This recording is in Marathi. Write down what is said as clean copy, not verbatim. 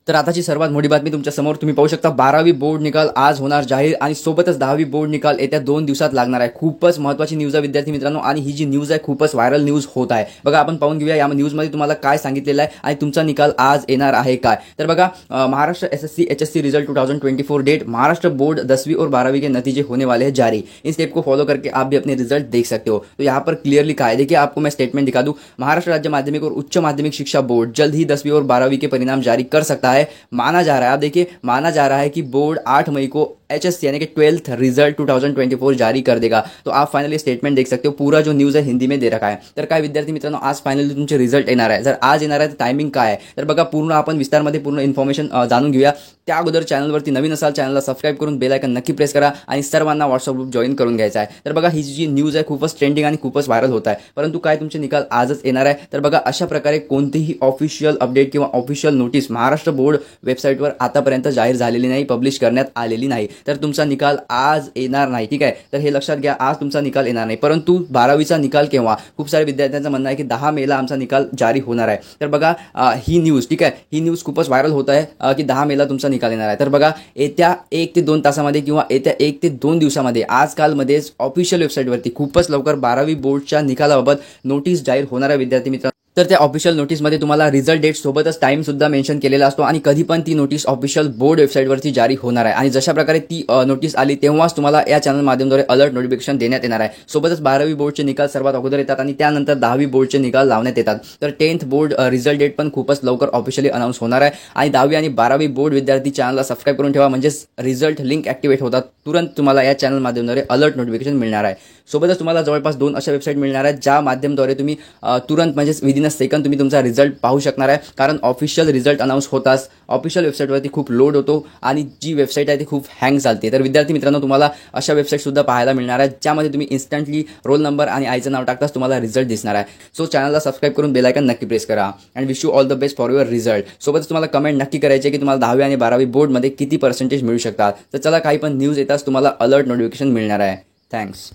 तर आताची सर्वात मोठी बातमी तुमच्या समोर तुम्ही पाहू शकता 12वी बोर्ड निकाल आज होणार जाहीर आणि सोबतच 10वी बोर्ड निकाल येत्या 2 दिवसात लागणार आहे। खूपच महत्त्वाची न्यूज आहे विद्यार्थी मित्रांनो आणि ही जी न्यूज आहे खूपच व्हायरल न्यूज होत आहे। बघा आपण पाहून घेऊया या न्यूजमध्ये तुम्हाला काय सांगितलेलं आहे आणि तुमचा निकाल आज येणार आहे काय। तर बघा Maharashtra SSC HSC result 2024 date Maharashtra board 10वीं और 12वीं के नतीजे होने वाले हैं जारी। इन स्टेप को फॉलो करके आप भी अपने रिजल्ट देख सकते हो। तो यहाँ पर क्लियरली कहा है, देखिए आपको मैं स्टेटमेंट दिखा दूं। महाराष्ट्र राज्य माध्यमिक और उच्च माध्यमिक शिक्षा बोर्ड जल्द ही 10वीं और 12वीं के परिणाम जारी कर सकता है। माना जा रहा है, आप देखिए माना जा रहा है कि बोर्ड 8 मई को एचएससी यानी कि 12th रिजल्ट 2024 जारी कर देगा। तो आप फाइनली स्टेटमेंट देख सकते हो, पूरा जो न्यूज है हिंदी में दे रखा है। तर काय विद्यार्थी मित्रांनो आज फायनली तुमचे रिजल्ट येणार आहे। जर आज येणार आहे तर टायमिंग काय आहे तर बघा पूर्ण आपण विस्तारमध्ये पूर्ण इन्फॉर्मेशन जाणून घेऊया। त्या अगोदर चॅनलवरती नवीन असाल चॅनलला सबस्क्राइब करून बेल आयकन नक्की प्रेस करा आणि सर्वांना व्हॉट्सअप ग्रुप जॉईन करून घ्यायचा आहे। तर बघा ही जी न्यूज आहे खूपच ट्रेंडिंग आणि खूपच व्हायरल होत आहे, परंतु काय तुमचे निकाल आजच येणार आहे। तर बघा अशा प्रकारे कोणतीही ऑफिशियल अपडेट किंवा ऑफिशियल नोटीस महाराष्ट्र बोर्ड वेबसाईटवर आतापर्यंत जाहीर झालेली नाही, पब्लिश करण्यात आलेली नाही। तर तुमचा निकाल आज येणार नाही, ठीक आहे। तर हे लक्षात घ्या, आज तुमचा निकाल येणार नाही, परंतु 12वीचा निकाल केव्हा खूप सारे विद्यार्थ्यांचं म्हणणं आहे की 10 मेला आमचा निकाल जारी होणार आहे। तर बघा ही न्यूज, ठीक आहे, ही न्यूज खूपच व्हायरल होत आहे की 10 मेला तुमचा निकाल येणार आहे। तर बघा येत्या 1 ते 2 तासामध्ये किंवा येत्या 1 ते 2 दिवसामध्ये आजकालमध्येच ऑफिशियल वेबसाईटवरती खूपच लवकर 12वी बोर्डच्या निकालाबाबत नोटीस जाहीर होणार आहे विद्यार्थी मित्रांनो। तर त्या ऑफिशियल नोटीसमध्ये तुम्हाला रिझल्ट डेट सोबतच टाइम सुद्धा मेन्शन केलेला असतो आणि कधी पण ती नोटीस ऑफिशियल बोर्ड वेबसाईटवरती जारी होणार आहे। आणि जशा प्रकारे ती नोटीस आली तेव्हाच तुम्हाला या चॅनल माध्यमाद्वारे अलर्ट नोटिफिकेशन देण्यात येणार आहे। सोबतच 12वी बोर्डचे निकाल सर्वात अगोदर येतात आणि त्यानंतर 10वी बोर्डचे निकाल लावण्यात येतात। तर 10th बोर्ड रिझल्ट डेट पण खूपच लवकर ऑफिशियली अनाउन्स होणार आहे। आणि 10वी आणि 12वी बोर्ड विद्यार्थी चॅनलला सबस्क्राइब करून ठेवा, म्हणजेच रिझल्ट लिंक ॲक्टिवेट होतात तुरंत तुम्हाला या चॅनल माध्यमाद्वारे अलर्ट नोटिफिकेशन मिळणार आहे। सोबतच तुम्हाला जवळपास 2 अशा वेबसाईट मिळणार आहेत ज्या माध्यमाद्वारे तुम्ही तुरंत म्हणजेच विदिन अ सेकंड तुम्ही तुमचा रिझल्ट पाहू शकणार आहे। कारण ऑफिशियल रिझल्ट अनाउन्स होताच ऑफिशियल वेबसाईटवरती खूप लोड होतो आणि जी वेबसाईट आहे ती खूप हँग चालते। तर विद्यार्थी मित्रांनो तुम्हाला अशा वेबसाईट सुद्धा पाहायला मिळणार आहेत ज्यामध्ये तुम्ही इन्स्टंटली रोल नंबर आणि आईचं नाव टाकताच तुम्हाला रिझल्ट दिसणार आहे। सो चॅनलला सबस्क्राइब करून बेल आयकन नक्की प्रेस करा and wish you all the best for your result. सोबतच तुम्हाला कमेंट नक्की करायची आहे की तुम्हाला 10वी आणि 12वी बोर्डमध्ये किती पर्सेंटेज मिळू शकतात। तर चला काही पण न्यूज येताच तुम्हाला अलर्ट नोटिफिकेशन मिळणार आहे। थँक्स।